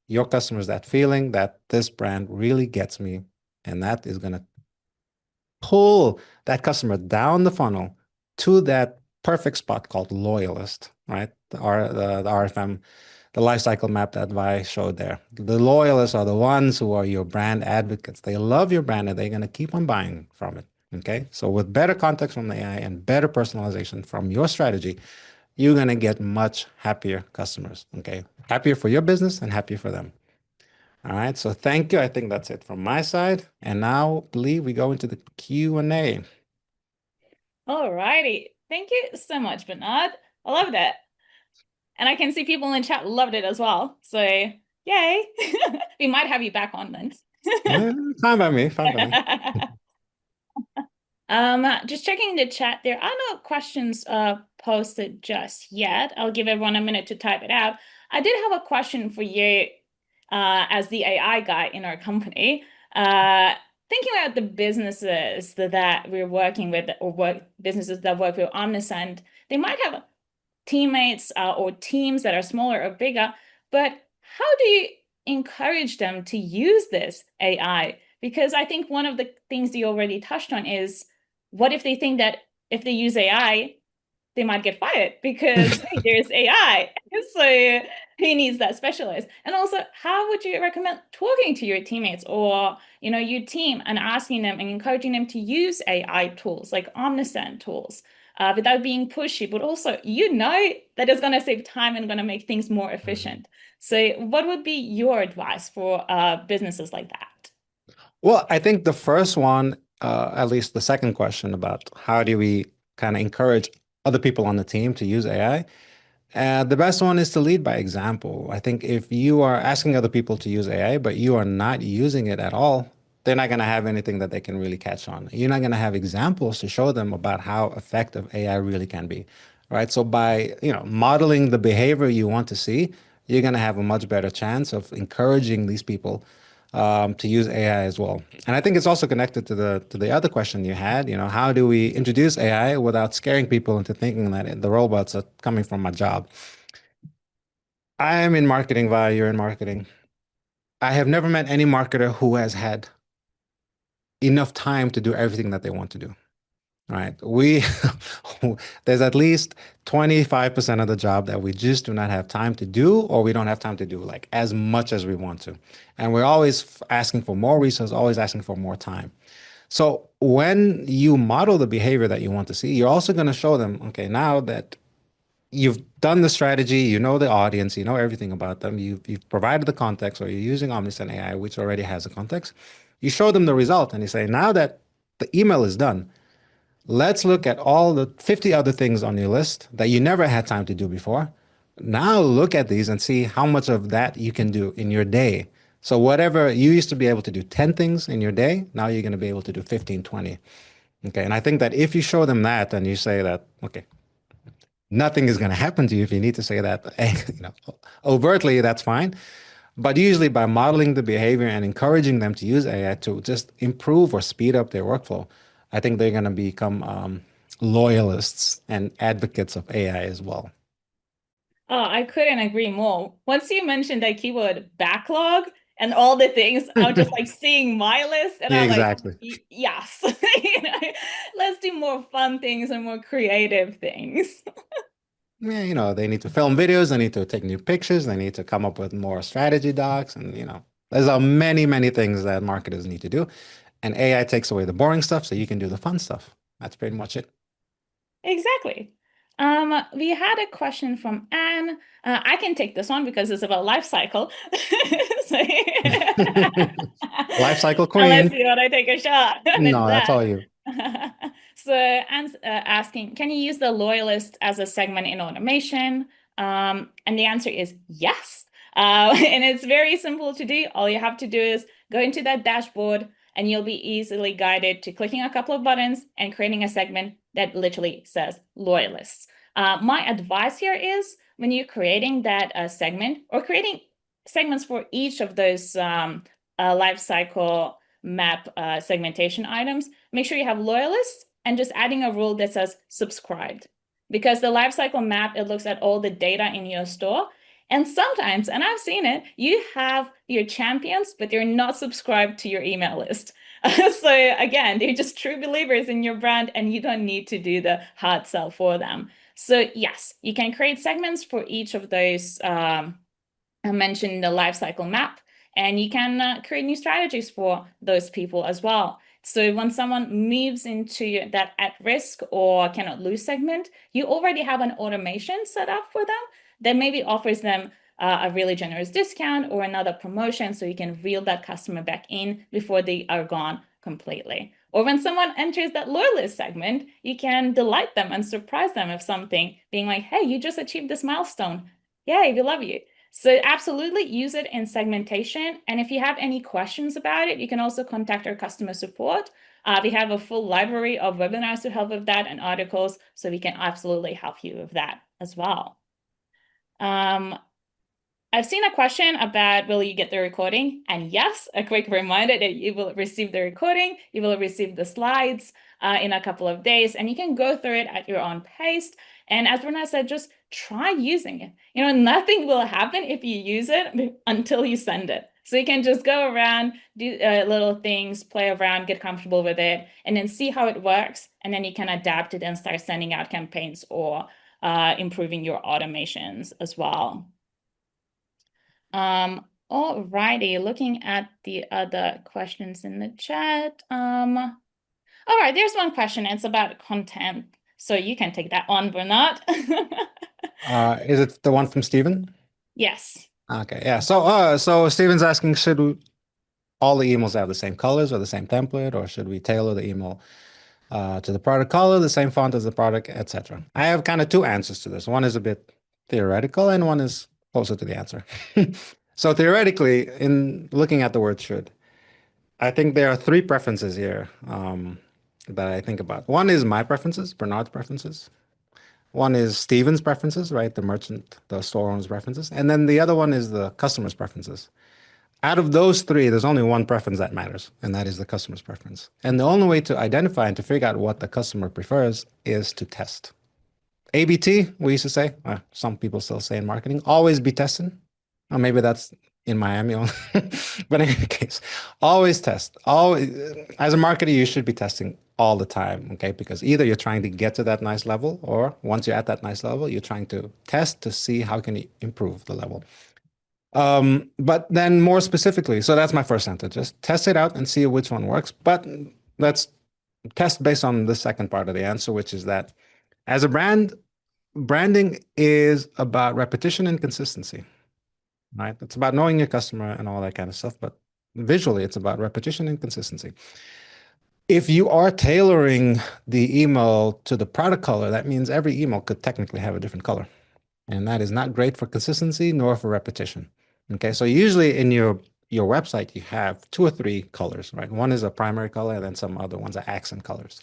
your customers that feeling that this brand really gets me, and that is going to pull that customer down the funnel to that perfect spot called loyalist, right? The RFM, the lifecycle map that Vi showed there. The loyalists are the ones who are your brand advocates. They love your brand and they're going to keep on buying from it. Okay. So with better context from the AI and better personalization from your strategy, you're going to get much happier customers. Okay. Happier for your business and happier for them. All right. So thank you. I think that's it from my side. And now, believe we go into the Q&A. All righty. Thank you so much, Bernard. I loved it. And I can see people in chat loved it as well. So yay. We might have you back on then. Fine by me. Fine by me. Just checking the chat. There are no questions posted just yet. I'll give everyone a minute to type it out. I did have a question for you as the AI guy in our company. Thinking about the businesses that we're working with or businesses that work with Omnisend, they might have teammates or teams that are smaller or bigger, but how do you encourage them to use this AI? Because I think one of the things you already touched on is what if they think that if they use AI, they might get fired because hey, there's AI. So who needs that specialist? And also, how would you recommend talking to your teammates or your team and asking them and encouraging them to use AI tools like Omnisend tools without being pushy, but also that it's going to save time and going to make things more efficient. So what would be your advice for businesses like that? Well, I think the first one, at least the second question about how do we kind of encourage other people on the team to use AI, the best one is to lead by example. I think if you are asking other people to use AI, but you are not using it at all, they're not going to have anything that they can really catch on. You're not going to have examples to show them about how effective AI really can be, right? So by modeling the behavior you want to see, you're going to have a much better chance of encouraging these people to use AI as well. And I think it's also connected to the other question you had. You know, how do we introduce AI without scaring people into thinking that the robots are coming from my job? I'm in marketing, via you're in marketing. I have never met any marketer who has had enough time to do everything that they want to do. Right. There's at least 25% of the job that we just do not have time to do, or we don't have time to do like as much as we want to. And we're always asking for more resources, always asking for more time. So when you model the behavior that you want to see, you're also going to show them, okay, now that you've done the strategy, you know the audience, you know everything about them, you've provided the context, or you're using Omnisend AI, which already has a context. You show them the result and you say, now that the email is done, let's look at all the 50 other things on your list that you never had time to do before. Now look at these and see how much of that you can do in your day. So whatever you used to be able to do 10 things in your day, now you're going to be able to do 15, 20. Okay. And I think that if you show them that and you say that, okay, nothing is going to happen to you if you need to say that, overtly, that's fine. But usually by modeling the behavior and encouraging them to use AI to just improve or speed up their workflow, I think they're going to become loyalists and advocates of AI as well. Oh, I couldn't agree more. Once you mentioned that keyword backlog and all the things, I'm just like seeing my list and I'm like, Exactly. Yes, let's do more fun things and more creative things." Yeah, they need to film videos, they need to take new pictures, they need to come up with more strategy docs, and there's many, many things that marketers need to do. And AI takes away the boring stuff so you can do the fun stuff. That's pretty much it. Exactly. We had a question from Anne. I can take this one because it's about life cycle. So, Life cycle unless queen. you want to take a shot at No, that's that. all you. So Anne's asking, can you use the loyalist as a segment in automation? And the answer is yes. And it's very simple to do. All you have to do is go into that dashboard and you'll be easily guided to clicking a couple of buttons and creating a segment that literally says loyalists. My advice here is when you're creating that segment or creating segments for each of those lifecycle map segmentation items, make sure you have loyalists and just adding a rule that says subscribed. Because the lifecycle map, it looks at all the data in your store. And sometimes, and I've seen it, you have your champions, but they're not subscribed to your email list. So again, they're just true believers in your brand and you don't need to do the hard sell for them. So yes, you can create segments for each of those I mentioned the lifecycle map, and you can create new strategies for those people as well. So when someone moves into that at risk or cannot lose segment, you already have an automation set up for them that maybe offers them a really generous discount or another promotion so you can reel that customer back in before they are gone completely. Or when someone enters that loyalist segment, you can delight them and surprise them with something, being like, hey, you just achieved this milestone. Yay, we love you. So absolutely use it in segmentation. And if you have any questions about it, you can also contact our customer support. We have a full library of webinars to help with that and articles, so we can absolutely help you with that as well. I've seen a question about will you get the recording? And yes, a quick reminder that you will receive the recording, you will receive the slides in a couple of days, and you can go through it at your own pace. And as Bruna said, just try using it. Nothing will happen if you use it until you send it. So you can just go around, do little things, play around, get comfortable with it, and then see how it works. And then you can adapt it and start sending out campaigns or improving your automations as well. Alrighty, looking at the other questions in the chat. All right, there's one question. It's about content. So you can take that on, Bernard. Is it the one from Steven? Yes. Okay, yeah. So Steven's asking, should all the emails have the same colors or the same template, or should we tailor the email to the product color, the same font as the product, etc.? I have kind of two answers to this. One is a bit theoretical, and one is closer to the answer. So theoretically, in looking at the word should, I think there are three preferences here that I think about. One is my preferences, Bernard's preferences. One is Steven's preferences, right? The merchant, the store owner's preferences. And then the other one is the customer's preferences. Out of those three, there's only one preference that matters, and that is the customer's preference. And the only way to identify and to figure out what the customer prefers is to test. ABT, we used to say, some people still say in marketing, always be testing. Or maybe that's in Miami only. But in any case, always test. Always, as a marketer, you should be testing all the time, okay? Because either you're trying to get to that nice level, or once you're at that nice level, you're trying to test to see how can you improve the level. But then more specifically, so that's my first answer. Just test it out and see which one works. But let's test based on the second part of the answer, which is that as a brand, branding is about repetition and consistency, right? It's about knowing your customer and all that kind of stuff. But visually, it's about repetition and consistency. If you are tailoring the email to the product color, that means every email could technically have a different color. And that is not great for consistency nor for repetition. Okay, so usually in your website, you have two or three colors, right? One is a primary color, and then some other ones are accent colors,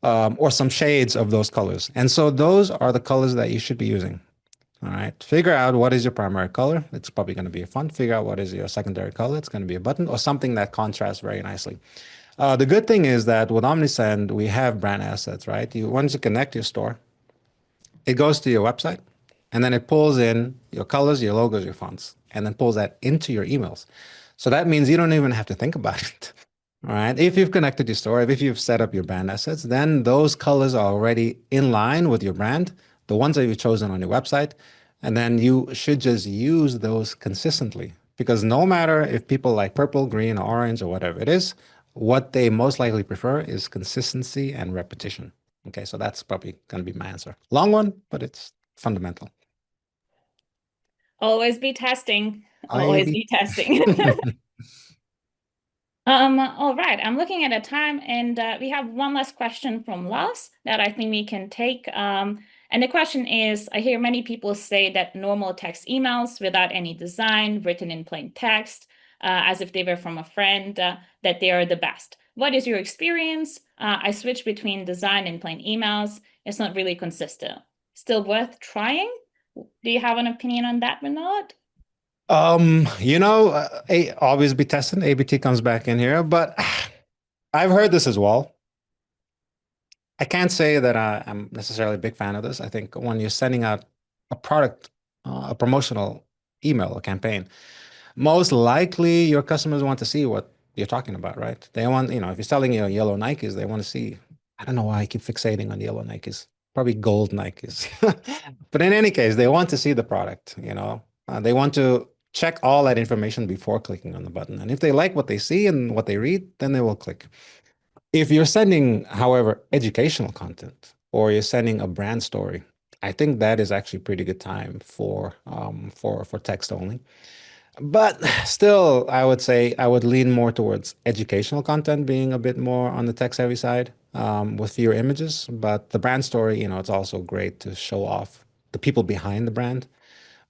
or some shades of those colors. And so those are the colors that you should be using. All right, figure out what is your primary color. It's probably going to be a font. Figure out what is your secondary color. It's going to be a button or something that contrasts very nicely. The good thing is that with Omnisend, we have brand assets, right? Once you connect your store, it goes to your website, and then it pulls in your colors, your logos, your fonts, and then pulls that into your emails. So that means you don't even have to think about it. All right. If you've connected your store, if you've set up your brand assets, then those colors are already in line with your brand, the ones that you've chosen on your website. And then you should just use those consistently, because no matter if people like purple, green, or orange, or whatever it is, what they most likely prefer is consistency and repetition. Okay, so that's probably going to be my answer. Long one, but it's fundamental. Always be testing. Always IAB. be testing. All right, I'm looking at a time, and we have one last question from Lars that I think we can take. And the question is, I hear many people say that normal text emails without any design, written in plain text, as if they were from a friend, that they are the best. What is your experience? I switch between design and plain emails. It's not really consistent. Still worth trying? Do you have an opinion on that, Bernard? Always be testing. ABT comes back in here, but I've heard this as well. I can't say that I'm necessarily a big fan of this. I think when you're sending out a product, a promotional email or campaign, most likely your customers want to see what you're talking about, right? They want, if you're selling your yellow Nikes, they want to see. I don't know why I keep fixating on the yellow Nikes. Probably gold Nikes. But in any case, they want to see the product. They want to check all that information before clicking on the button. And if they like what they see and what they read, then they will click. If you're sending, however, educational content or you're sending a brand story, I think that is actually pretty good time for text only. But still, I would say I would lean more towards educational content being a bit more on the text heavy side, with fewer images. But the brand story, it's also great to show off the people behind the brand,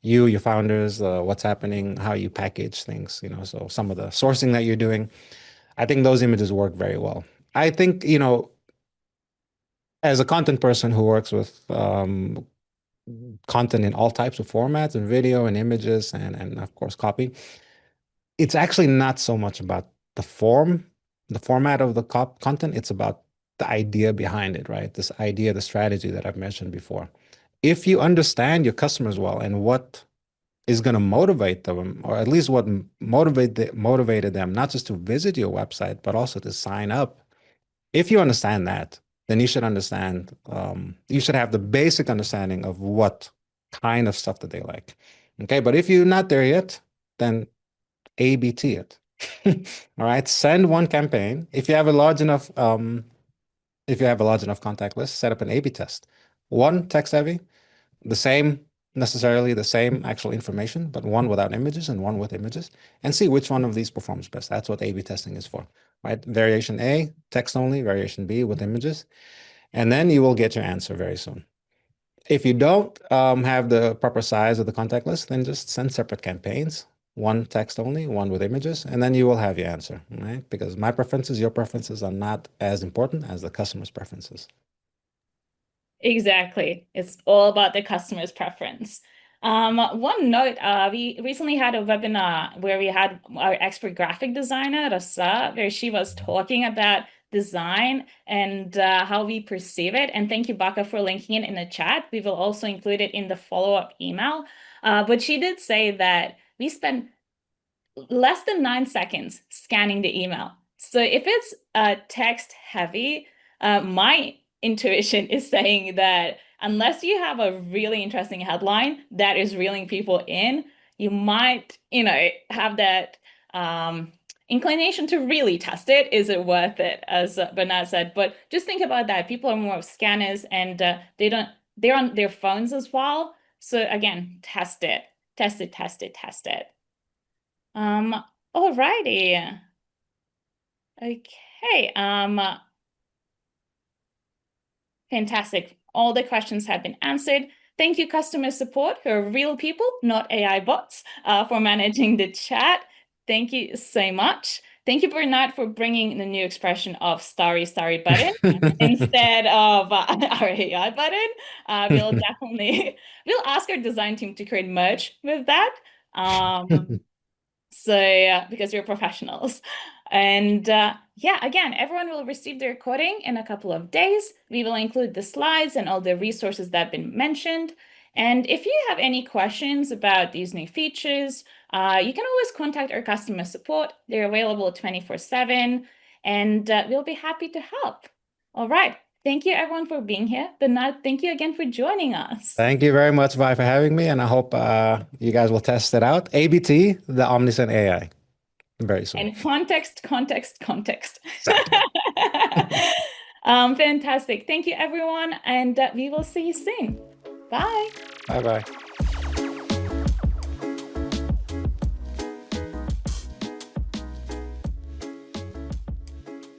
your founders, what's happening, how you package things. So some of the sourcing that you're doing, I think those images work very well. I think, as a content person who works with content in all types of formats and video and images and of course copy, it's actually not so much about the format of the content. It's about the idea behind it, right? This idea, the strategy that I've mentioned before. If you understand your customers well and what is going to motivate them, or at least what motivated them, not just to visit your website, but also to sign up. If you understand that, then you should have the basic understanding of what kind of stuff that they like. Okay, but if you're not there yet, then ABT it. All right, send one campaign. If you have a large enough contact list, set up an A/B test. One text heavy, necessarily the same actual information, but one without images and one with images, and see which one of these performs best. That's what A/B testing is for, right? Variation A, text only, variation B with images, and then you will get your answer very soon. If you don't have the proper size of the contact list, then just send separate campaigns, one text only, one with images, and then you will have your answer, right? Because my preferences, your preferences are not as important as the customer's preferences. Exactly. It's all about the customer's preference. One note, we recently had a webinar where we had our expert graphic designer, Rasa, where she was talking about design and how we perceive it. And thank you, Baka, for linking it in the chat. We will also include it in the follow-up email. But she did say that we spend less than 9 seconds scanning the email. So if it's text heavy, my intuition is saying that unless you have a really interesting headline that is reeling people in, you might, have that inclination to really test it. Is it worth it? As Bernard said. But just think about that. People are more scanners and they're on their phones as well. So again, test it, test it, test it, test it. Alrighty. Okay. Fantastic. All the questions have been answered. Thank you, customer support, who are real people, not AI bots, for managing the chat. Thank you so much. Thank you, Bernard, for bringing the new expression of starry button instead of our AI button. We'll ask our design team to create merch with that. So, because you're professionals. And yeah, again, everyone will receive the recording in a couple of days. We will include the slides and all the resources that have been mentioned. And if you have any questions about these new features, you can always contact our customer support. They're available 24/7, and we'll be happy to help. All right. Thank you, everyone, for being here. Bernard, thank you again for joining us. Thank you very much, Vi, for having me, and I hope you guys will test it out. ABT, the Omnisend AI, very soon. And context, context, context. Exactly. Fantastic. Thank you, everyone, and we will see you soon. Bye. Bye-bye.